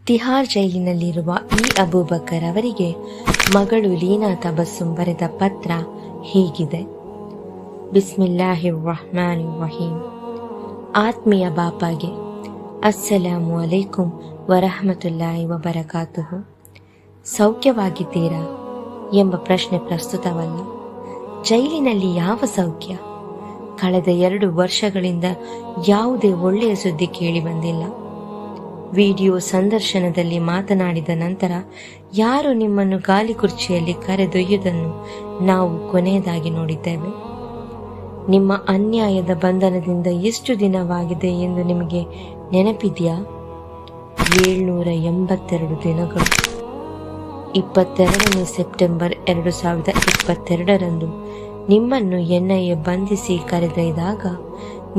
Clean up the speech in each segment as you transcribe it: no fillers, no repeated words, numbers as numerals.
ತಿಹಾರ್ ಜೈಲಿನಲ್ಲಿರುವ ಈ ಅಬೂಬಕರ್ ಅವರಿಗೆ ಮಗಳು ಲೀನಾ ತಬಸ್ಸುಮ್ ಬರೆದ ಪತ್ರ ಹೀಗಿದೆ. ಬಿಸ್ಮಿಲ್ಲಾಹಿರ್ ರಹ್ಮಾನಿರ್ ರಹೀಮ್. ಆತ್ಮೀಯ ಬಾಪಾಗೆ ಅಸ್ಸಲಾಮು ಅಲೈಕುಂ ವರಹಮತುಲ್ಲಾಹಿ ವಬರಕಾತುಹು. ಸೌಖ್ಯವಾಗಿದ್ದೀರಾ ಎಂಬ ಪ್ರಶ್ನೆ ಪ್ರಸ್ತುತವಲ್ಲ. ಜೈಲಿನಲ್ಲಿ ಯಾವ ಸೌಖ್ಯ? ಕಳೆದ 2 ವರ್ಷಗಳಿಂದ ಯಾವುದೇ ಒಳ್ಳೆಯ ಸುದ್ದಿ ಕೇಳಿ ಬಂದಿಲ್ಲ. ವಿಡಿಯೋ ಸಂದರ್ಶನದಲ್ಲಿ ಮಾತನಾಡಿದ ನಂತರ ಯಾರು ನಿಮ್ಮನ್ನು ಗಾಲಿ ಕುರ್ಚಿಯಲ್ಲಿ ಕರೆದೊಯ್ಯುವುದನ್ನು ನಾವು ಕೊನೆಯದಾಗಿ ನೋಡಿದ್ದೇವೆ. ನಿಮ್ಮ ಅನ್ಯಾಯದ ಬಂಧನದಿಂದ ಎಷ್ಟು ದಿನವಾಗಿದೆ ಎಂದು ನಿಮಗೆ ನೆನಪಿದೆಯಾ? 782 ದಿನಗಳು. 22 ಸೆಪ್ಟೆಂಬರ್ 2022ರಂದು ನಿಮ್ಮನ್ನು NIA ಬಂಧಿಸಿ ಕರೆದೊಯ್ದಾಗ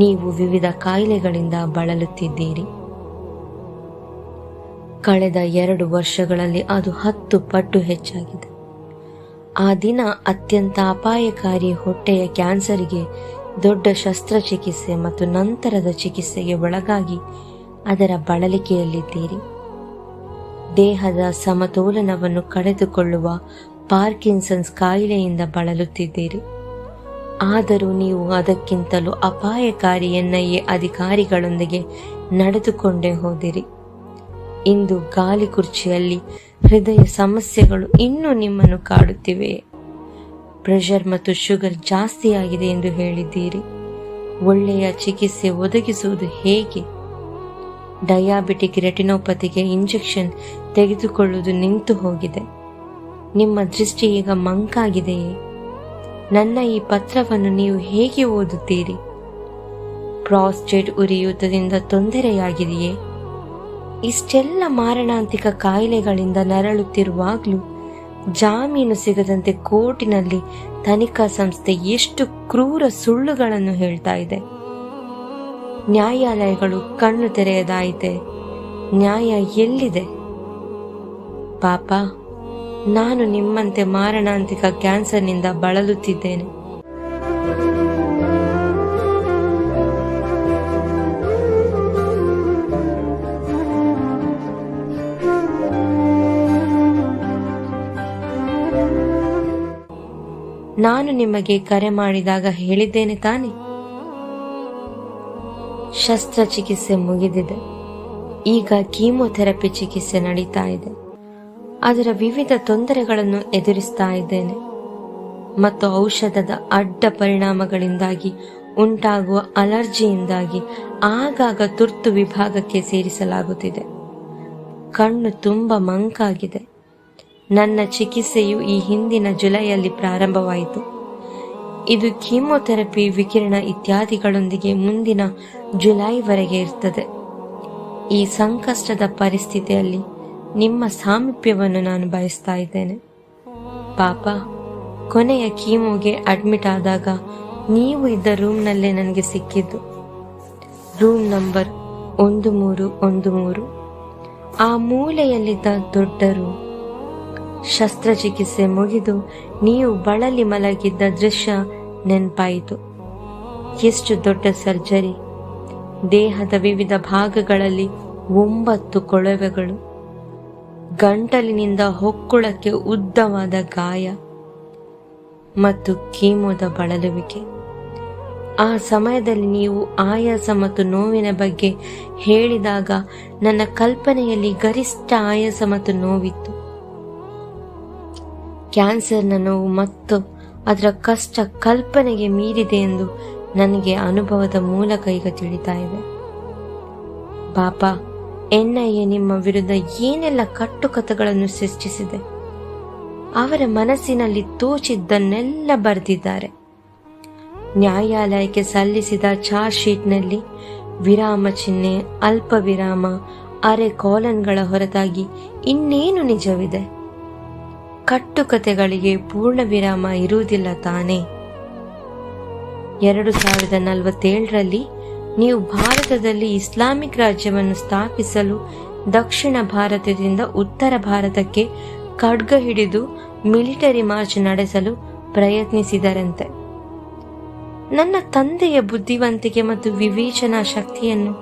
ನೀವು ವಿವಿಧ ಕಾಯಿಲೆಗಳಿಂದ ಬಳಲುತ್ತಿದ್ದೀರಿ. ಕಳೆದ 2 ವರ್ಷಗಳಲ್ಲಿ ಅದು 10 ಪಟ್ಟು ಹೆಚ್ಚಾಗಿದೆ. ಆ ದಿನ ಅತ್ಯಂತ ಅಪಾಯಕಾರಿ ಹೊಟ್ಟೆಯ ಕ್ಯಾನ್ಸರ್ಗೆ ದೊಡ್ಡ ಶಸ್ತ್ರಚಿಕಿತ್ಸೆ ಮತ್ತು ನಂತರದ ಚಿಕಿತ್ಸೆಗೆ ಒಳಗಾಗಿ ಅದರ ಬಳಲಿಕೆಯಲ್ಲಿದ್ದೀರಿ. ದೇಹದ ಸಮತೋಲನವನ್ನು ಕಳೆದುಕೊಳ್ಳುವ ಪಾರ್ಕಿನ್ಸನ್ಸ್ ಕಾಯಿಲೆಯಿಂದ ಬಳಲುತ್ತಿದ್ದೀರಿ. ಆದರೂ ನೀವು ಅದಕ್ಕಿಂತಲೂ ಅಪಾಯಕಾರಿ NIA ಅಧಿಕಾರಿಗಳೊಂದಿಗೆ ನಡೆದುಕೊಂಡೇ ಹೋದಿರಿ. ಇಂದು ಗಾಲಿ ಕುರ್ಚಿಯಲ್ಲಿ ಹೃದಯ ಸಮಸ್ಯೆಗಳು ಇನ್ನೂ ನಿಮ್ಮನ್ನು ಕಾಡುತ್ತಿವೆ. ಪ್ರೆಷರ್ ಮತ್ತು ಶುಗರ್ ಜಾಸ್ತಿಯಾಗಿದೆ ಎಂದು ಹೇಳಿದ್ದೀರಿ. ಒಳ್ಳೆಯ ಚಿಕಿತ್ಸೆ ಒದಗಿಸುವುದು ಹೇಗೆ? ಡಯಾಬಿಟಿಕ್ ರೆಟಿನೋಪತಿಗೆ ಇಂಜೆಕ್ಷನ್ ತೆಗೆದುಕೊಳ್ಳುವುದು ನಿಂತು ಹೋಗಿದೆ. ನಿಮ್ಮ ದೃಷ್ಟಿ ಈಗ ಮಂಕಾಗಿದೆಯೇ? ನನ್ನ ಈ ಪತ್ರವನ್ನು ನೀವು ಹೇಗೆ ಓದುತ್ತೀರಿ? ಪ್ರಾಸ್ಟೇಟ್ ಉರಿಯೂತದಿಂದ ತೊಂದರೆಯಾಗಿದೆಯೇ? ಇಷ್ಟೆಲ್ಲ ಮಾರಣಾಂತಿಕ ಕಾಯಿಲೆಗಳಿಂದ ನರಳುತ್ತಿರುವಾಗಲೂ ಜಾಮೀನು ಸಿಗದಂತೆ ಕೋರ್ಟಿನಲ್ಲಿ ತನಿಖಾ ಸಂಸ್ಥೆ ಎಷ್ಟು ಕ್ರೂರ ಸುಳ್ಳುಗಳನ್ನು ಹೇಳ್ತಾ ಇದೆ. ನ್ಯಾಯಾಲಯಗಳು ಕಣ್ಣು ತೆರೆಯದಾಯಿತೆ. ನ್ಯಾಯ ಎಲ್ಲಿದೆ? ಪಾಪ, ನಾನು ನಿಮ್ಮಂತೆ ಮಾರಣಾಂತಿಕ ಕ್ಯಾನ್ಸರ್ನಿಂದ ಬಳಲುತ್ತಿದ್ದೇನೆ. ನಾನು ನಿಮಗೆ ಕರೆ ಮಾಡಿದಾಗ ಹೇಳಿದ್ದೇನೆ ತಾನೆ, ಶಸ್ತ್ರಚಿಕಿತ್ಸೆ ಮುಗಿದಿದೆ. ಈಗ ಕೀಮೋಥೆರಪಿ ಚಿಕಿತ್ಸೆ ನಡೀತಾ ಇದೆ. ಅದರ ವಿವಿಧ ತೊಂದರೆಗಳನ್ನು ಎದುರಿಸ್ತಾ ಇದ್ದೇನೆ ಮತ್ತು ಔಷಧದ ಅಡ್ಡ ಪರಿಣಾಮಗಳಿಂದಾಗಿ ಉಂಟಾಗುವ ಅಲರ್ಜಿಯಿಂದಾಗಿ ಆಗಾಗ ತುರ್ತು ವಿಭಾಗಕ್ಕೆ ಸೇರಿಸಲಾಗುತ್ತಿದೆ. ಕಣ್ಣು ತುಂಬ ಮಂಕಾಗಿದೆ. ನನ್ನ ಚಿಕಿತ್ಸೆಯು ಈ ಹಿಂದಿನ ಜುಲೈಯಲ್ಲಿ ಪ್ರಾರಂಭವಾಯಿತು. ಇದು ಕೀಮೋಥೆರಪಿ, ವಿಕಿರಣ ಇತ್ಯಾದಿಗಳೊಂದಿಗೆ ಮುಂದಿನ ಜುಲೈವರೆಗೆ ಇರ್ತದೆ. ಈ ಸಂಕಷ್ಟದ ಪರಿಸ್ಥಿತಿಯಲ್ಲಿ ನಿಮ್ಮ ಸಾಮೀಪ್ಯವನ್ನು ನಾನು ಬಯಸ್ತಾ ಇದ್ದೇನೆ. ಪಾಪ, ಕೊನೆಯ ಕೀಮೋಗೆ ಅಡ್ಮಿಟ್ ಆದಾಗ ನೀವು ಇದ್ದ ರೂಮ್ನಲ್ಲೇ ನನಗೆ ಸಿಕ್ಕಿದ್ದು. Room number 1313. ಆ ಮೂಲೆಯಲ್ಲಿದ್ದ ದೊಡ್ಡ ರೂಮ್. ಶಸ್ತ್ರಚಿಕಿತ್ಸೆ ಮುಗಿದು ನೀವು ಬಳಲಿ ಮಲಗಿದ್ದ ದೃಶ್ಯ ನೆನಪಾಯಿತು. ಎಷ್ಟು ದೊಡ್ಡ ಸರ್ಜರಿ! ದೇಹದ ವಿವಿಧ ಭಾಗಗಳಲ್ಲಿ 9 ಕೊಳವೆಗಳು, ಗಂಟಲಿನಿಂದ ಹೊಕ್ಕುಳಕ್ಕೆ ಉದ್ದವಾದ ಗಾಯ ಮತ್ತು ಕೀಮೋದ ಬಳಲುವಿಕೆ. ಆ ಸಮಯದಲ್ಲಿ ನೀವು ಆಯಾಸ ಮತ್ತು ನೋವಿನ ಬಗ್ಗೆ ಹೇಳಿದಾಗ ನನ್ನ ಕಲ್ಪನೆಯಲ್ಲಿ ಗರಿಷ್ಠ ಆಯಾಸ ಮತ್ತು ನೋವಿತ್ತು. ಕ್ಯಾನ್ಸರ್ನ ನೋವು ಮತ್ತು ಅದರ ಕಷ್ಟ ಕಲ್ಪನೆಗೆ ಮೀರಿದೆ ಎಂದು ನನಗೆ ಅನುಭವದ ಮೂಲಕ ಈಗ ತಿಳಿತಾ ಇದೆ. ಪಾಪ, NIA ನಿಮ್ಮ ವಿರುದ್ಧ ಏನೆಲ್ಲ ಕಟ್ಟುಕಥೆಗಳನ್ನು ಸೃಷ್ಟಿಸಿದೆ. ಅವರ ಮನಸ್ಸಿನಲ್ಲಿ ತೋಚಿದ್ದನ್ನೆಲ್ಲ ಬರೆದಿದ್ದಾರೆ. ನ್ಯಾಯಾಲಯಕ್ಕೆ ಸಲ್ಲಿಸಿದ ಚಾರ್ಜ್ ಶೀಟ್ನಲ್ಲಿ ವಿರಾಮ ಚಿಹ್ನೆ, ಅಲ್ಪ ವಿರಾಮ, ಅರೆ ಕಾಲನ್ಗಳ ಹೊರತಾಗಿ ಇನ್ನೇನು ನಿಜವಿದೆ? ಕಟ್ಟುಕತೆಗಳಿಗೆ ಪೂರ್ಣ ವಿರಾಮ ಇರುವುದಿಲ್ಲ ತಾನೇ? 2047ರಲ್ಲಿ ನೀವು ಭಾರತದಲ್ಲಿ ಇಸ್ಲಾಮಿಕ್ ರಾಜ್ಯವನ್ನು ಸ್ಥಾಪಿಸಲು ದಕ್ಷಿಣ ಭಾರತದಿಂದ ಉತ್ತರ ಭಾರತಕ್ಕೆ ಖಡ್ಗ ಹಿಡಿದು ಮಿಲಿಟರಿ ಮಾರ್ಚ್ ನಡೆಸಲು ಪ್ರಯತ್ನಿಸಿದರಂತೆ. ನನ್ನ ತಂದೆಯ ಬುದ್ಧಿವಂತಿಕೆ ಮತ್ತು ವಿವೇಚನಾ ಶಕ್ತಿಯನ್ನು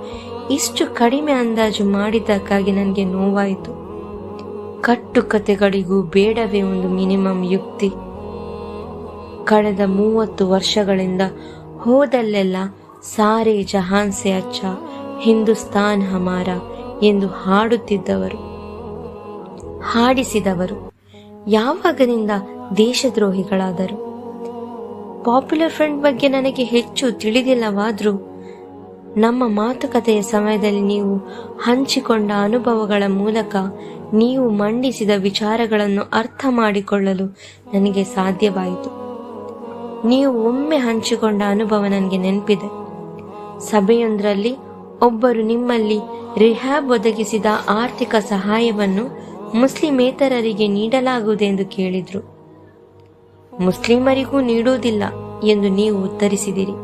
ಇಷ್ಟು ಕಡಿಮೆ ಅಂದಾಜು ಮಾಡಿದ್ದಕ್ಕಾಗಿ ನನಗೆ ನೋವಾಯಿತು. ಕಟ್ಟುಕತೆಗಳಿಗೂ ಬೇಡವೇ ಒಂದು ಮಿನಿಮಮ್ ಯುಕ್ತಿ? ಕಳೆದ 30 ವರ್ಷಗಳಿಂದ ಹೋದಲ್ಲೆಲ್ಲ ಸಾರೇ ಜಹಾನ್ ಸೆ ಅಚ್ಚಾ, ಹಿಂದೂಸ್ತಾನ್ ಹಮಾರ ಎಂದು ಹಾಡುತ್ತಿದ್ದವರು, ಹಾಡಿಸಿದವರು ಯಾವಾಗನಿಂದ ದೇಶದ್ರೋಹಿಗಳಾದರು? ಪಾಪ್ಯುಲರ್ ಫ್ರಂಟ್ ಬಗ್ಗೆ ನನಗೆ ಹೆಚ್ಚು ತಿಳಿದಿಲ್ಲವಾದರೂ ನಮ್ಮ ಮಾತುಕತೆಯ ಸಮಯದಲ್ಲಿ ನೀವು ಹಂಚಿಕೊಂಡ ಅನುಭವಗಳ ಮೂಲಕ ನೀವು ಮಂಡಿಸಿದ ವಿಚಾರಗಳನ್ನು ಅರ್ಥ ಮಾಡಿಕೊಳ್ಳಲು ನನಗೆ ಸಾಧ್ಯವಾಯಿತು. ನೀವು ಒಮ್ಮೆ ಹಂಚಿಕೊಂಡ ಅನುಭವ ನನಗೆ ನೆನಪಿದೆ. ಸಭೆಯೊಂದರಲ್ಲಿ ಒಬ್ಬರು ನಿಮ್ಮಲ್ಲಿ ರಿಹ್ಯಾಬ್ ಒದಗಿಸಿದ ಆರ್ಥಿಕ ಸಹಾಯವನ್ನು ಮುಸ್ಲಿಮೇತರರಿಗೆ ನೀಡಲಾಗುವುದೆಂದು ಕೇಳಿದ್ರು. ಮುಸ್ಲಿಮರಿಗೂ ನೀಡುವುದಿಲ್ಲ ಎಂದು ನೀವು ಉತ್ತರಿಸಿದಿರಿ.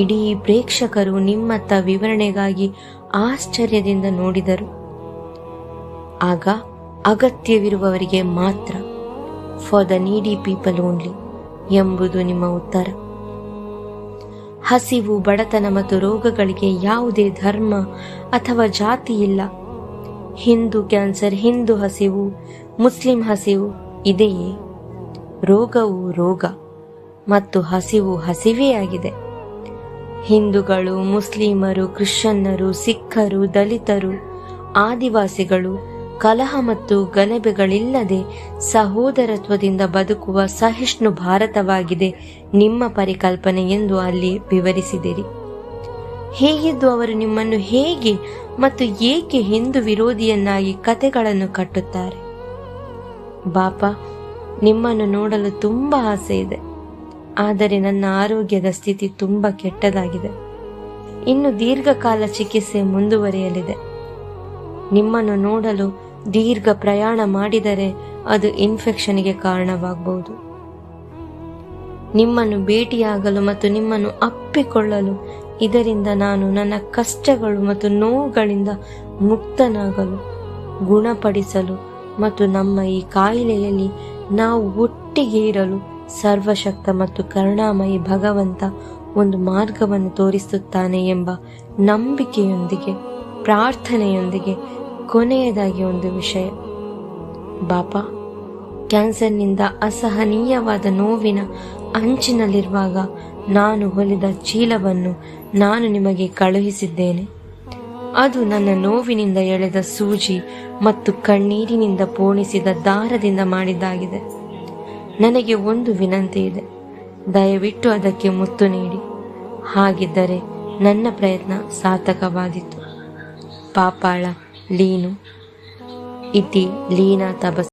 ಇಡೀ ಪ್ರೇಕ್ಷಕರು ನಿಮ್ಮತ್ತ ವಿವರಣೆಗಾಗಿ ಆಶ್ಚರ್ಯದಿಂದ ನೋಡಿದರು. ಆಗ ಅಗತ್ಯವಿರುವವರಿಗೆ ಮಾತ್ರ, ಫಾರ್ ದ ನೀಡಿ ಪೀಪಲ್ ಓನ್ಲಿ ಎಂಬುದು ನಿಮ್ಮ ಉತ್ತರ. ಹಸಿವು, ಬಡತನ ಮತ್ತು ರೋಗಗಳಿಗೆ ಯಾವುದೇ ಧರ್ಮ ಅಥವಾ ಜಾತಿ ಇಲ್ಲ. ಹಿಂದೂ ಕ್ಯಾನ್ಸರ್, ಹಿಂದೂ ಹಸಿವು, ಮುಸ್ಲಿಂ ಹಸಿವು ಇದೆಯೇ? ರೋಗವು ರೋಗ ಮತ್ತು ಹಸಿವು ಹಸಿವೇ ಆಗಿದೆ. ಹಿಂದೂಗಳು, ಮುಸ್ಲಿಮರು, ಕ್ರಿಶ್ಚಿಯನ್ನರು, ಸಿಖ್ಖರು, ದಲಿತರು, ಆದಿವಾಸಿಗಳು ಕಲಹ ಮತ್ತು ಗಲಭೆಗಳಿಲ್ಲದೆ ಸಹೋದರತ್ವದಿಂದ ಬದುಕುವ ಸಹಿಷ್ಣು ಭಾರತವಾಗಿದೆ ನಿಮ್ಮ ಪರಿಕಲ್ಪನೆ ಎಂದು ಅಲ್ಲಿ ವಿವರಿಸಿದಿರಿ. ಹೇಗಿದ್ದು ಅವರು ನಿಮ್ಮನ್ನು ಹೇಗೆ ಮತ್ತು ಏಕೆ ಹಿಂದೂ ವಿರೋಧಿಯನ್ನಾಗಿ ಕತೆಗಳನ್ನು ಕಟ್ಟುತ್ತಾರೆ? ಬಾಪಾ, ನಿಮ್ಮನ್ನು ನೋಡಲು ತುಂಬಾ ಆಸೆ ಇದೆ, ಆದರೆ ನನ್ನ ಆರೋಗ್ಯದ ಸ್ಥಿತಿ ತುಂಬಾ ಕೆಟ್ಟದಾಗಿದೆ. ಇನ್ನು ದೀರ್ಘಕಾಲ ಚಿಕಿತ್ಸೆ ಮುಂದುವರಿಯಲಿದೆ. ನಿಮ್ಮನ್ನು ನೋಡಲು ದೀರ್ಘ ಪ್ರಯಾಣ ಮಾಡಿದರೆ ಅದು ಇನ್ಫೆಕ್ಷನ್ಗೆ ಕಾರಣವಾಗಬಹುದು. ನಿಮ್ಮನ್ನು ಭೇಟಿಯಾಗಲು ಮತ್ತು ನಿಮ್ಮನ್ನು ಅಪ್ಪಿಕೊಳ್ಳಲು, ಇದರಿಂದ ನಾನು ನನ್ನ ಕಷ್ಟಗಳು ಮತ್ತು ನೋವುಗಳಿಂದ ಮುಕ್ತನಾಗಲು, ಗುಣಪಡಿಸಲು ಮತ್ತು ನಮ್ಮ ಈ ಕಾಯಿಲೆಯಲ್ಲಿ ನಾವು ಒಟ್ಟಿಗೆ ಇರಲು ಸರ್ವಶಕ್ತ ಮತ್ತು ಕರುಣಾಮಯಿ ಭಗವಂತ ಒಂದು ಮಾರ್ಗವನ್ನು ತೋರಿಸುತ್ತಾನೆ ಎಂಬ ನಂಬಿಕೆಯೊಂದಿಗೆ, ಪ್ರಾರ್ಥನೆಯೊಂದಿಗೆ ಕೊನೆಯದಾಗಿ ಒಂದು ವಿಷಯ. ಬಾಪಾ, ಕ್ಯಾನ್ಸರ್ನಿಂದ ಅಸಹನೀಯವಾದ ನೋವಿನ ಅಂಚಿನಲ್ಲಿರುವಾಗ ನಾನು ಹೊಲಿದ ಚೀಲವನ್ನು ನಾನು ನಿಮಗೆ ಕಳುಹಿಸಿದ್ದೇನೆ. ಅದು ನನ್ನ ನೋವಿನಿಂದ ಎಳೆದ ಸೂಜಿ ಮತ್ತು ಕಣ್ಣೀರಿನಿಂದ ಪೋಣಿಸಿದ ದಾರದಿಂದ ಮಾಡಿದ್ದಾಗಿದೆ. ನನಗೆ ಒಂದು ವಿನಂತಿ ಇದೆ, ದಯವಿಟ್ಟು ಅದಕ್ಕೆ ಮುತ್ತು ನೀಡಿ. ಹಾಗಿದ್ದರೆ ನನ್ನ ಪ್ರಯತ್ನ ಸಾರ್ಥಕವಾದೀತು. ಪಾಪಾಳ ಲೀನು ಇತಿ ಲೀನಾ ತಬಸ್